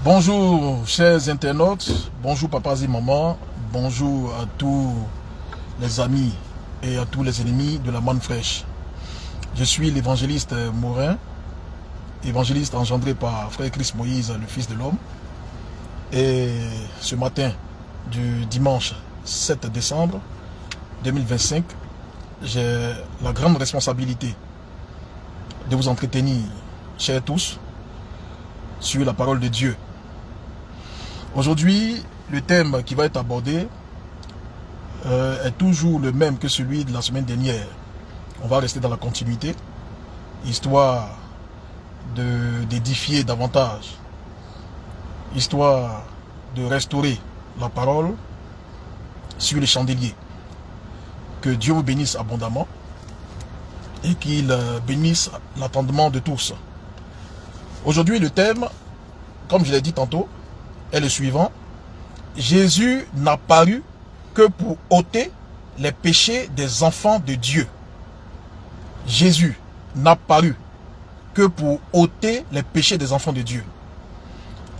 Bonjour chers internautes, bonjour papas et mamans, bonjour à tous les amis et à tous les ennemis de la manne fraîche. Je suis l'évangéliste Morin, évangéliste engendré par Frère Christ Moïse, le Fils de l'homme. Et ce matin du dimanche 7 décembre 2025, j'ai la grande responsabilité de vous entretenir, chers tous, sur la parole de Dieu. Aujourd'hui, le thème qui va être abordé est toujours le même que celui de la semaine dernière. On va rester dans la continuité, histoire d'édifier davantage, histoire de restaurer la parole sur les chandeliers. Que Dieu vous bénisse abondamment et qu'il bénisse l'entendement de tous. Aujourd'hui, le thème, comme je l'ai dit tantôt, est le suivant. Jésus n'a paru que pour ôter les péchés des enfants de Dieu. Jésus n'a paru que pour ôter les péchés des enfants de Dieu.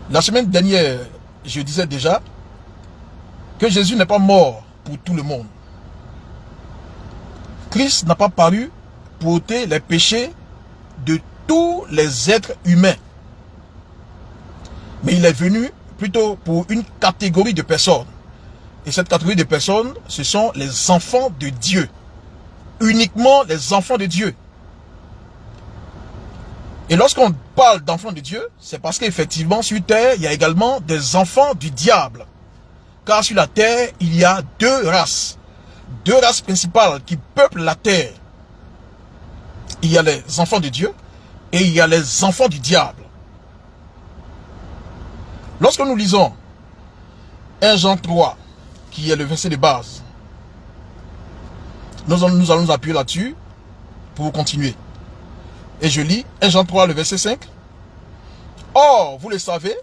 La semaine dernière, je disais déjà que Jésus n'est pas mort pour tout le monde. Christ n'a pas paru pour ôter les péchés de tous les êtres humains. Mais il est venu plutôt pour une catégorie de personnes. Et cette catégorie de personnes, ce sont les enfants de Dieu. Uniquement les enfants de Dieu. Et lorsqu'on parle d'enfants de Dieu, c'est parce qu'effectivement sur terre, il y a également des enfants du diable. Car sur la terre, il y a deux races principales qui peuplent la terre. Il y a les enfants de Dieu et il y a les enfants du diable. Lorsque nous lisons 1 Jean 3, qui est le verset de base, nous allons nous appuyer là-dessus pour continuer. Et je lis 1 Jean 3, le verset 5. Or, vous le savez,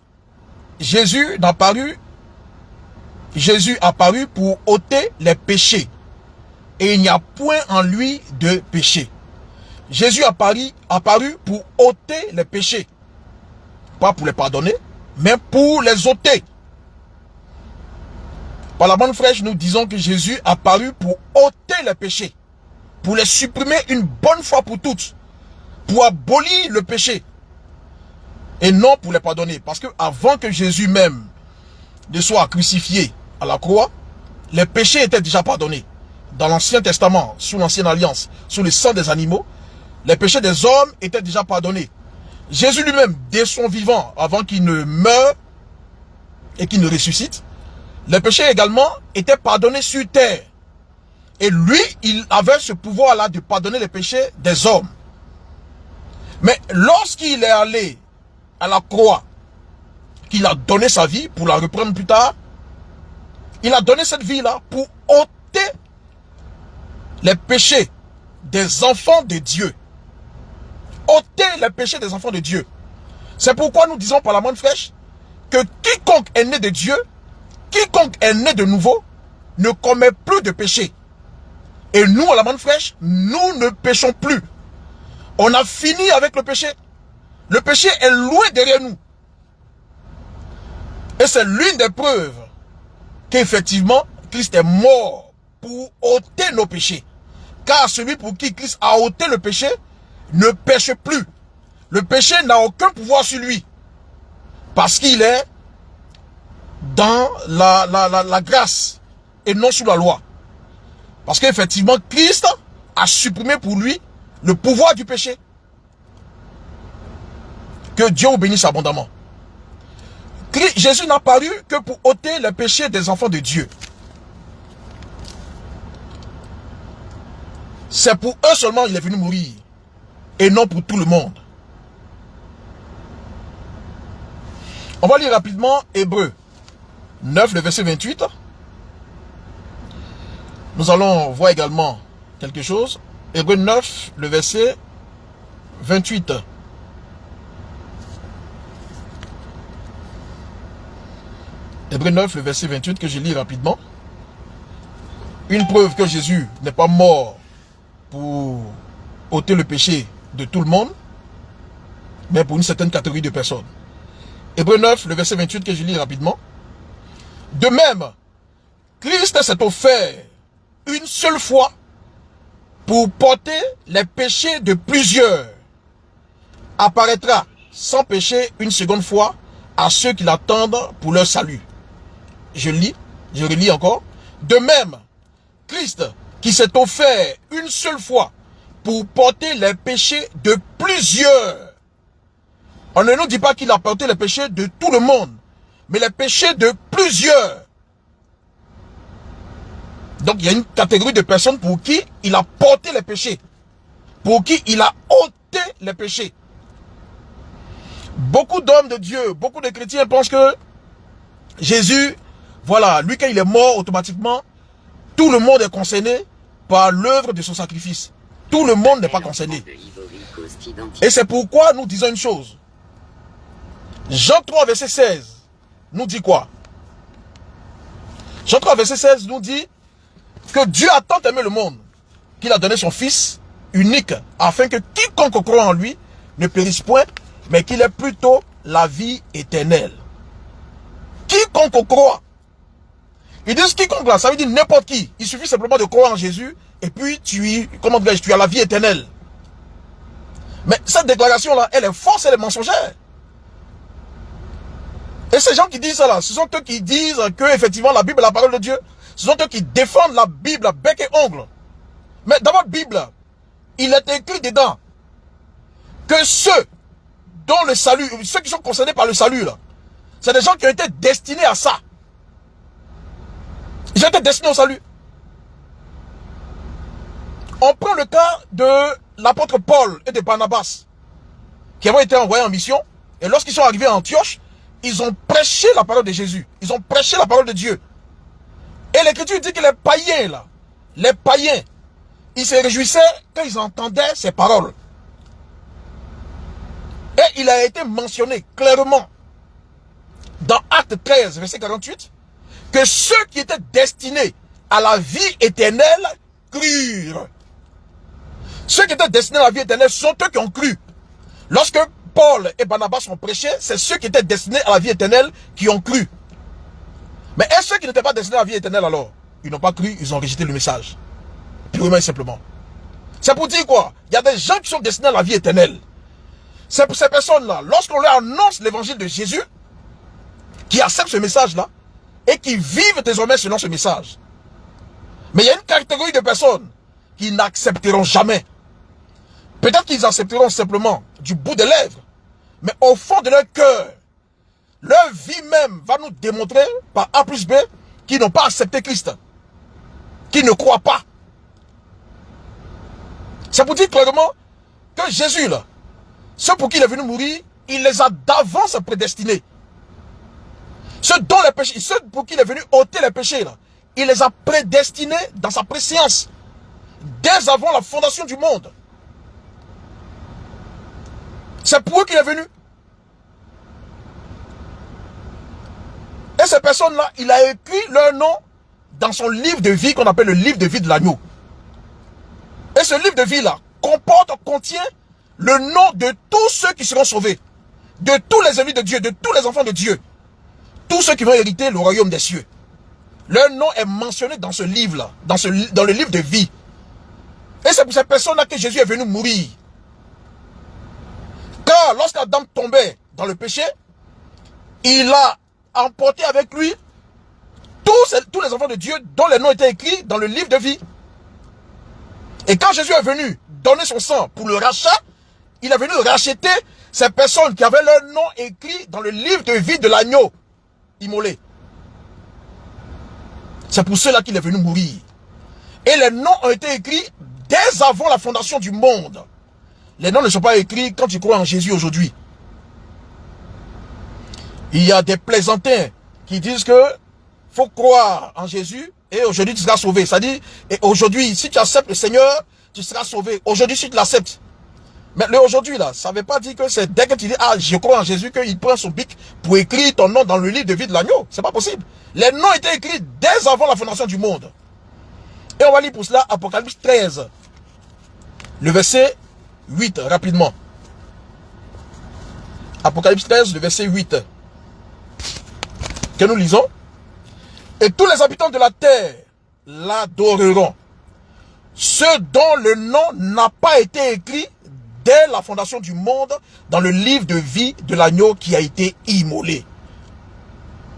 Jésus a paru pour ôter les péchés. Et il n'y a point en lui de péché. Jésus a paru pour ôter les péchés. Pas pour les pardonner, mais pour les ôter. Par la manne fraîche, nous disons que Jésus a paru pour ôter les péchés. Pour les supprimer une bonne fois pour toutes. Pour abolir le péché. Et non pour les pardonner. Parce que avant que Jésus même ne soit crucifié à la croix, les péchés étaient déjà pardonnés. Dans l'Ancien Testament, sous l'Ancienne Alliance, sous le sang des animaux, les péchés des hommes étaient déjà pardonnés. Jésus lui-même, dès son vivant, avant qu'il ne meure et qu'il ne ressuscite, les péchés également étaient pardonnés sur terre. Et lui, il avait ce pouvoir-là de pardonner les péchés des hommes. Mais lorsqu'il est allé à la croix, qu'il a donné sa vie pour la reprendre plus tard, il a donné cette vie-là pour ôter les péchés des enfants de Dieu. Ôter les péchés des enfants de Dieu. C'est pourquoi nous disons par la manne fraîche que quiconque est né de Dieu, quiconque est né de nouveau, ne commet plus de péché. Et nous, à la manne fraîche, nous ne péchons plus. On a fini avec le péché. Le péché est loin derrière nous. Et c'est l'une des preuves qu'effectivement, Christ est mort pour ôter nos péchés. Car celui pour qui Christ a ôté le péché ne pêche plus. Le péché n'a aucun pouvoir sur lui. Parce qu'il est dans la grâce et non sous la loi. Parce qu'effectivement, Christ a supprimé pour lui le pouvoir du péché. Que Dieu vous bénisse abondamment. Jésus n'a paru que pour ôter le péché des enfants de Dieu. C'est pour eux seulement qu'il est venu mourir. Et non pour tout le monde. On va lire rapidement Hébreux 9, le verset 28. Nous allons voir également quelque chose. Hébreux 9, le verset 28. Hébreux 9, le verset 28 que je lis rapidement. Une preuve que Jésus n'est pas mort pour ôter le péché de tout le monde, mais pour une certaine catégorie de personnes. Hébreux 9, le verset 28 que je lis rapidement. De même, Christ s'est offert une seule fois pour porter les péchés de plusieurs. Apparaîtra sans péché une seconde fois à ceux qui l'attendent pour leur salut. Je relis encore. De même, Christ qui s'est offert une seule fois pour porter les péchés de plusieurs. On ne nous dit pas qu'il a porté les péchés de tout le monde, mais les péchés de plusieurs. Donc il y a une catégorie de personnes pour qui il a porté les péchés, pour qui il a ôté les péchés. Beaucoup d'hommes de Dieu, beaucoup de chrétiens pensent que Jésus, voilà, lui quand il est mort automatiquement, tout le monde est concerné par l'œuvre de son sacrifice. Tout le monde n'est pas concerné. Et c'est pourquoi nous disons une chose. Jean 3, verset 16, nous dit quoi? Jean 3, verset 16 nous dit que Dieu a tant aimé le monde qu'il a donné son Fils unique afin que quiconque croit en lui ne périsse point, mais qu'il ait plutôt la vie éternelle. Quiconque croit. Ils disent quiconque là, ça veut dire n'importe qui. Il suffit simplement de croire en Jésus et puis tu as la vie éternelle. Mais cette déclaration là, elle est fausse, elle est mensongère. Et ces gens qui disent ça là, ce sont eux qui disent que effectivement la Bible est la parole de Dieu. Ce sont eux qui défendent la Bible à bec et ongle. Mais dans votre Bible, il est écrit dedans que ceux dont le salut, ceux qui sont concernés par le salut là, c'est des gens qui ont été destinés à ça. Ils ont été destinés au salut. On prend le cas de l'apôtre Paul et de Barnabas, qui avaient été envoyés en mission, et lorsqu'ils sont arrivés à Antioche, ils ont prêché la parole de Jésus. Ils ont prêché la parole de Dieu. Et l'Écriture dit que les païens, là, les païens, ils se réjouissaient quand ils entendaient ces paroles. Et il a été mentionné clairement dans Acte 13, verset 48, que ceux qui étaient destinés à la vie éternelle crurent. Ceux qui étaient destinés à la vie éternelle sont eux qui ont cru. Lorsque Paul et Barnabas ont prêché, c'est ceux qui étaient destinés à la vie éternelle qui ont cru. Mais est-ce ceux qui n'étaient pas destinés à la vie éternelle alors? Ils n'ont pas cru, ils ont rejeté le message. Purement et simplement. C'est pour dire quoi? Il y a des gens qui sont destinés à la vie éternelle. C'est pour ces personnes-là, lorsqu'on leur annonce l'évangile de Jésus, qui acceptent ce message-là, et qui vivent désormais selon ce message. Mais il y a une catégorie de personnes qui n'accepteront jamais. Peut-être qu'ils accepteront simplement du bout des lèvres, mais au fond de leur cœur, leur vie même va nous démontrer par A plus B qu'ils n'ont pas accepté Christ, qu'ils ne croient pas. C'est pour dire clairement que Jésus, là, ceux pour qui il est venu mourir, il les a d'avance prédestinés. Ceux dont les péchés, ceux pour qui il est venu ôter les péchés, là, il les a prédestinés dans sa préscience, dès avant la fondation du monde. C'est pour eux qu'il est venu. Et ces personnes-là, il a écrit leur nom dans son livre de vie qu'on appelle le livre de vie de l'agneau. Et ce livre de vie-là contient le nom de tous ceux qui seront sauvés, de tous les élus de Dieu, de tous les enfants de Dieu, tous ceux qui vont hériter le royaume des cieux. Leur nom est mentionné dans ce livre-là, dans le livre de vie. Et c'est pour ces personnes-là que Jésus est venu mourir. Car lorsqu'Adam tombait dans le péché, il a emporté avec lui tous les enfants de Dieu dont les noms étaient écrits dans le livre de vie. Et quand Jésus est venu donner son sang pour le rachat, il est venu racheter ces personnes qui avaient leur nom écrit dans le livre de vie de l'agneau immolé. C'est pour cela qu'il est venu mourir. Et les noms ont été écrits dès avant la fondation du monde. Les noms ne sont pas écrits quand tu crois en Jésus aujourd'hui. Il y a des plaisantins qui disent que faut croire en Jésus et aujourd'hui tu seras sauvé. C'est-à-dire, et aujourd'hui, si tu acceptes le Seigneur, tu seras sauvé. Aujourd'hui, si tu l'acceptes. Mais le aujourd'hui là, ça ne veut pas dire que c'est dès que tu dis, ah, je crois en Jésus, qu'il prend son bic pour écrire ton nom dans le livre de vie de l'agneau. C'est pas possible. Les noms étaient écrits dès avant la fondation du monde. Et on va lire pour cela Apocalypse 13. Le verset 8, rapidement. Apocalypse 13, le verset 8. que nous lisons. Et tous les habitants de la terre l'adoreront. Ceux dont le nom n'a pas été écrit dès la fondation du monde dans le livre de vie de l'agneau qui a été immolé.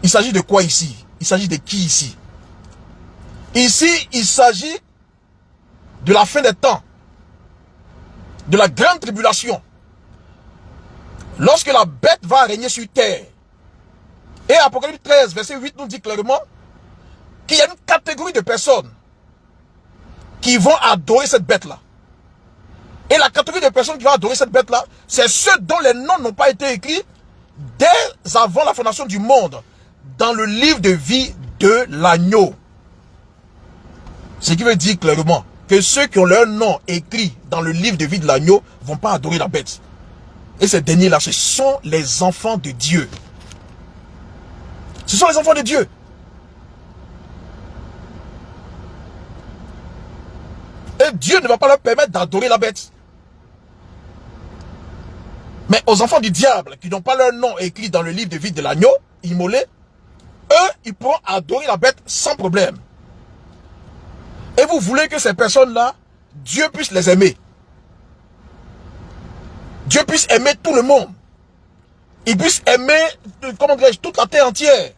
Il s'agit de quoi ici? Il s'agit de qui ici? Ici, il s'agit de la fin des temps, de la grande tribulation. Lorsque la bête va régner sur terre. Et Apocalypse 13, verset 8 nous dit clairement qu'il y a une catégorie de personnes qui vont adorer cette bête-là. Et la catégorie de personnes qui vont adorer cette bête-là, c'est ceux dont les noms n'ont pas été écrits dès avant la fondation du monde dans le livre de vie de l'agneau. Ce qui veut dire clairement que ceux qui ont leur nom écrit dans le livre de vie de l'agneau ne vont pas adorer la bête. Et ces derniers-là, ce sont les enfants de Dieu. Ce sont les enfants de Dieu. Et Dieu ne va pas leur permettre d'adorer la bête. Mais aux enfants du diable, qui n'ont pas leur nom écrit dans le livre de vie de l'agneau, immolé, eux, ils pourront adorer la bête sans problème. Et vous voulez que ces personnes-là, Dieu puisse les aimer. Dieu puisse aimer tout le monde. Il puisse aimer, comment dirais-je, toute la terre entière.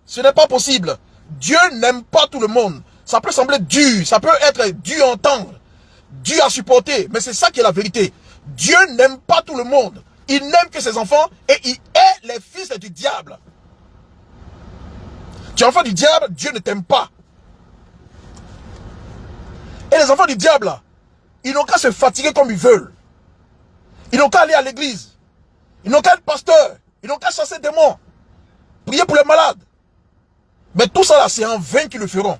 Ce n'est pas possible. Dieu n'aime pas tout le monde. Ça peut sembler dur, ça peut être dur à entendre, dur à supporter, mais c'est ça qui est la vérité. Dieu n'aime pas tout le monde. Il n'aime que ses enfants et il hait les fils du diable. Tu es enfant du diable, Dieu ne t'aime pas. Et les enfants du diable, là, ils n'ont qu'à se fatiguer comme ils veulent. Ils n'ont qu'à aller à l'église. Ils n'ont qu'à être pasteurs. Ils n'ont qu'à chasser des démons. Prier pour les malades. Mais tout ça là, c'est en vain qu'ils le feront.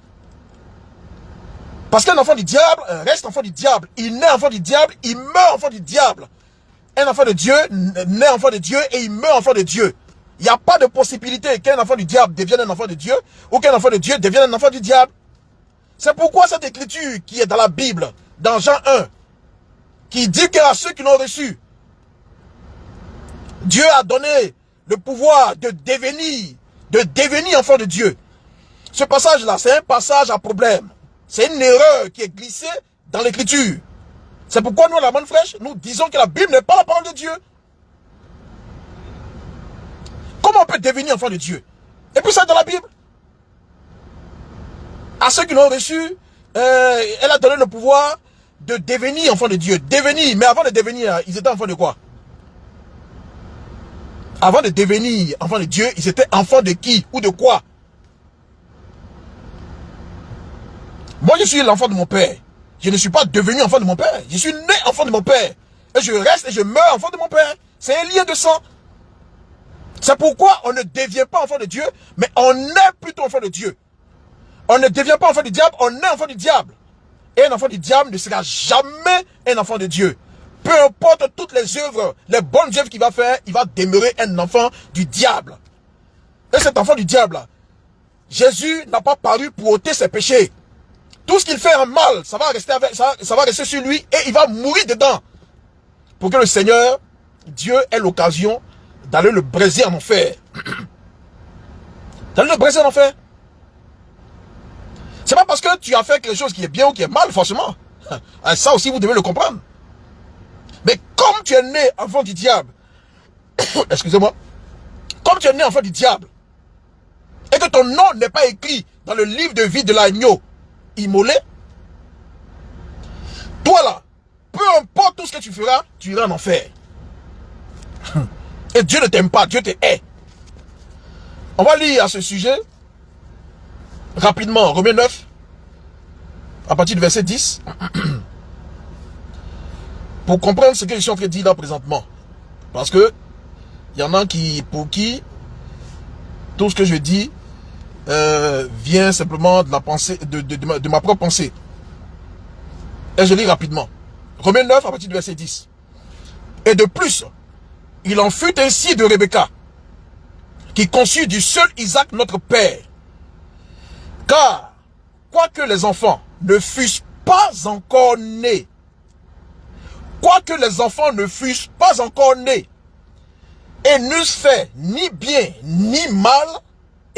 Parce qu'un enfant du diable reste enfant du diable. Il naît enfant du diable, il meurt enfant du diable. Un enfant de Dieu naît enfant de Dieu et il meurt enfant de Dieu. Il n'y a pas de possibilité qu'un enfant du diable devienne un enfant de Dieu ou qu'un enfant de Dieu devienne un enfant du diable. C'est pourquoi cette écriture qui est dans la Bible, dans Jean 1, qui dit qu'à ceux qui l'ont reçu, Dieu a donné le pouvoir de devenir enfant de Dieu. Ce passage-là, c'est un passage à problème. C'est une erreur qui est glissée dans l'écriture. C'est pourquoi nous, à la Manne Fraîche, nous disons que la Bible n'est pas la parole de Dieu. Comment on peut devenir enfant de Dieu? Et puis ça dans la Bible. À ceux qui l'ont reçu, elle a donné le pouvoir de devenir enfant de Dieu. Devenir, mais avant de devenir, ils étaient enfants de quoi? Avant de devenir enfant de Dieu, ils étaient enfants de qui ou de quoi? Moi, je suis l'enfant de mon père. Je ne suis pas devenu enfant de mon père. Je suis né enfant de mon père. Et je reste et je meurs enfant de mon père. C'est un lien de sang. C'est pourquoi on ne devient pas enfant de Dieu, mais on est plutôt enfant de Dieu. On ne devient pas enfant du diable, on est enfant du diable. Et un enfant du diable ne sera jamais un enfant de Dieu. Peu importe toutes les œuvres, les bonnes œuvres qu'il va faire, il va demeurer un enfant du diable. Et cet enfant du diable, Jésus n'a pas paru pour ôter ses péchés. Tout ce qu'il fait en mal, ça va rester sur lui et il va mourir dedans. Pour que le Seigneur, Dieu, ait l'occasion d'aller le briser en enfer. D'aller le briser en enfer. C'est pas parce que tu as fait quelque chose qui est bien ou qui est mal, forcément. Ça aussi, vous devez le comprendre. Mais comme tu es né enfant du diable, excusez-moi, comme tu es né enfant du diable, et que ton nom n'est pas écrit dans le livre de vie de l'agneau immolé, toi là, peu importe tout ce que tu feras, tu iras en enfer. Et Dieu ne t'aime pas, Dieu te hait. On va lire à ce sujet rapidement Romains 9 à partir du verset 10 pour comprendre ce que je suis en train de dire là présentement. Parce que il y en a pour qui tout ce que je dis vient simplement de la pensée de ma propre pensée. Et je lis rapidement. Romains 9 à partir du verset 10. Et de plus, il en fut ainsi de Rebecca, qui conçut du seul Isaac notre père. Car, quoique les enfants ne fussent pas encore nés, et n'eussent fait ni bien ni mal,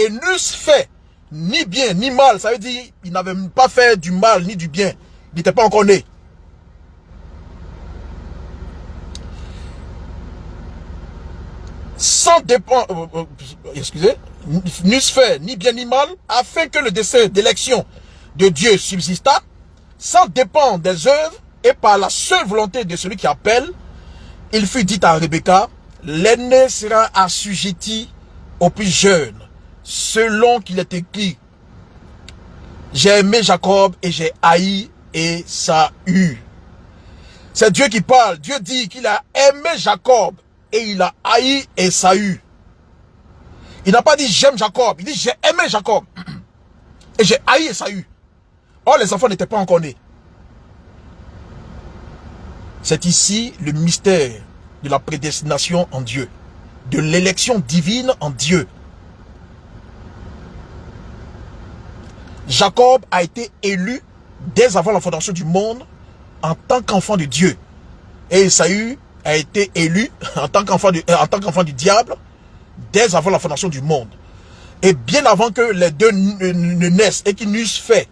et n'eussent fait ni bien ni mal. Ça veut dire ils n'avaient pas fait du mal ni du bien. Ils n'étaient pas encore nés. Sans dépendre, excusez, n'eussent fait ni bien ni mal, afin que le dessein d'élection de Dieu subsistât, sans dépendre des œuvres, et par la seule volonté de celui qui appelle, il fut dit à Rebecca, l'aîné sera assujetti au plus jeune, selon qu'il est écrit, j'ai aimé Jacob et j'ai haï Ésaü. C'est Dieu qui parle. Dieu dit qu'il a aimé Jacob et il a haï Ésaü. Il n'a pas dit j'aime Jacob, il dit j'ai aimé Jacob et j'ai haï Ésaü. Or les enfants n'étaient pas encore nés. C'est ici le mystère de la prédestination en Dieu, de l'élection divine en Dieu. Jacob a été élu dès avant la fondation du monde en tant qu'enfant de Dieu. Et Ésaü a été élu en tant qu'enfant du diable dès avant la fondation du monde. Et bien avant que les deux ne naissent et qu'ils n'eussent fait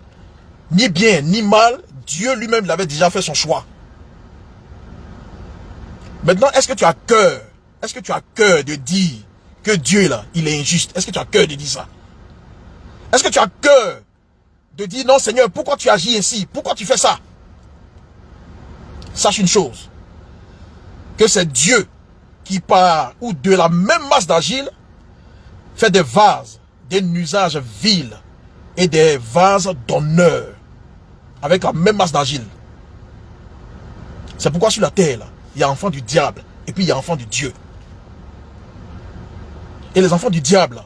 ni bien ni mal, Dieu lui-même l'avait déjà fait son choix. Maintenant, est-ce que tu as cœur? Est-ce que tu as cœur de dire que Dieu là, il est injuste? Est-ce que tu as cœur de dire ça? Est-ce que tu as cœur de dire non Seigneur, pourquoi tu agis ainsi? Pourquoi tu fais ça? Sache une chose, que c'est Dieu qui par ou de la même masse d'argile fait des vases d'un usage vil et des vases d'honneur avec la même masse d'argile. C'est pourquoi sur la terre là, il y a enfants du diable et puis il y a enfants de Dieu. Et les enfants du diable,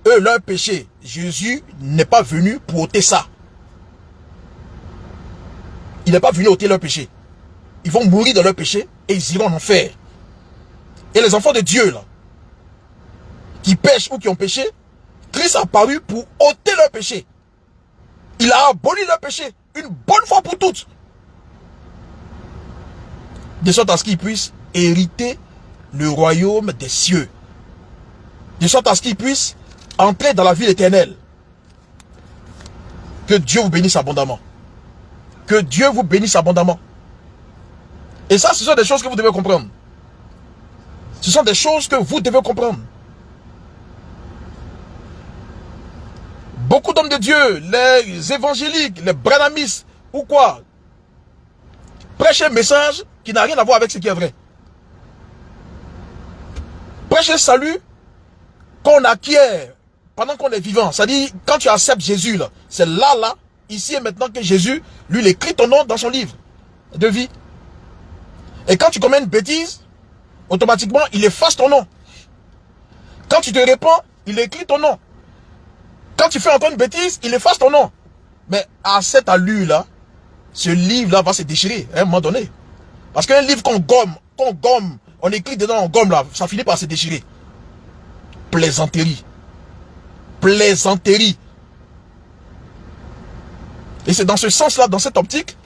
eux, leur péché, Jésus n'est pas venu pour ôter ça. Il n'est pas venu ôter leur péché. Ils vont mourir dans leur péché et ils iront en enfer. Et les enfants de Dieu, là, qui pêchent ou qui ont péché, Christ a apparu pour ôter leur péché. Il a aboli leur péché une bonne fois pour toutes. De sorte à ce qu'ils puissent hériter le royaume des cieux. De sorte à ce qu'ils puissent entrer dans la vie éternelle. Que Dieu vous bénisse abondamment. Que Dieu vous bénisse abondamment. Et ça, ce sont des choses que vous devez comprendre. Ce sont des choses que vous devez comprendre. Beaucoup d'hommes de Dieu, les évangéliques, les branhamistes, ou quoi, prêchent un message qui n'a rien à voir avec ce qui est vrai. Prêchent un salut qu'on acquiert pendant qu'on est vivant. C'est-à-dire, quand tu acceptes Jésus, là, c'est là, ici et maintenant que Jésus, lui, il écrit ton nom dans son livre de vie. Et quand tu commets une bêtise, automatiquement, il efface ton nom. Quand tu te répands, il écrit ton nom. Quand tu fais encore une bêtise, il efface ton nom. Mais à cette allure-là, ce livre-là va se déchirer à un moment donné. Parce qu'un livre qu'on gomme, on écrit dedans, on gomme là, ça finit par se déchirer. Plaisanterie. Plaisanterie. Et c'est dans ce sens-là, dans cette optique,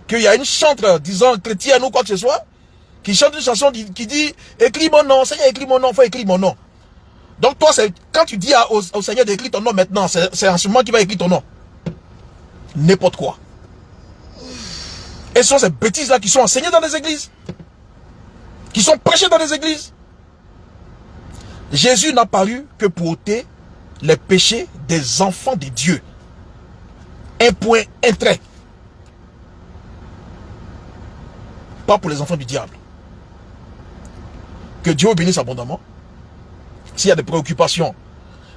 qu'il y a une chantre, disant chrétienne ou quoi que ce soit, qui chante une chanson qui dit « Écris mon nom, Seigneur, écris mon nom, il faut écrire mon nom. » Donc toi, quand tu dis au Seigneur d'écrire ton nom maintenant, c'est en ce moment qu'il va écrire ton nom. N'importe quoi. Et ce sont ces bêtises-là qui sont enseignées dans les églises. Qui sont prêchées dans les églises. Jésus n'a paru que pour ôter les péchés des enfants de Dieu. Un point, un trait. Pas pour les enfants du diable. Que Dieu vous bénisse abondamment. S'il y a des préoccupations,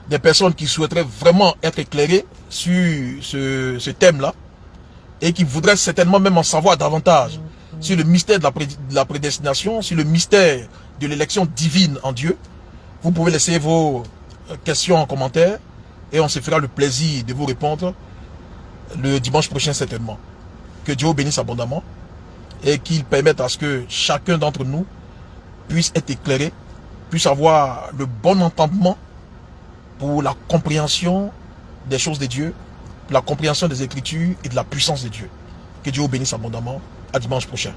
des personnes qui souhaiteraient vraiment être éclairées sur ce thème-là, et qui voudraient certainement même en savoir davantage sur le mystère de la prédestination, sur le mystère de l'élection divine en Dieu, vous pouvez laisser vos questions en commentaire et on se fera le plaisir de vous répondre le dimanche prochain certainement. Que Dieu vous bénisse abondamment et qu'il permette à ce que chacun d'entre nous puisse être éclairé, puisse avoir le bon entendement pour la compréhension des choses de Dieu, la compréhension des Écritures et de la puissance de Dieu. Que Dieu vous bénisse abondamment. À dimanche prochain.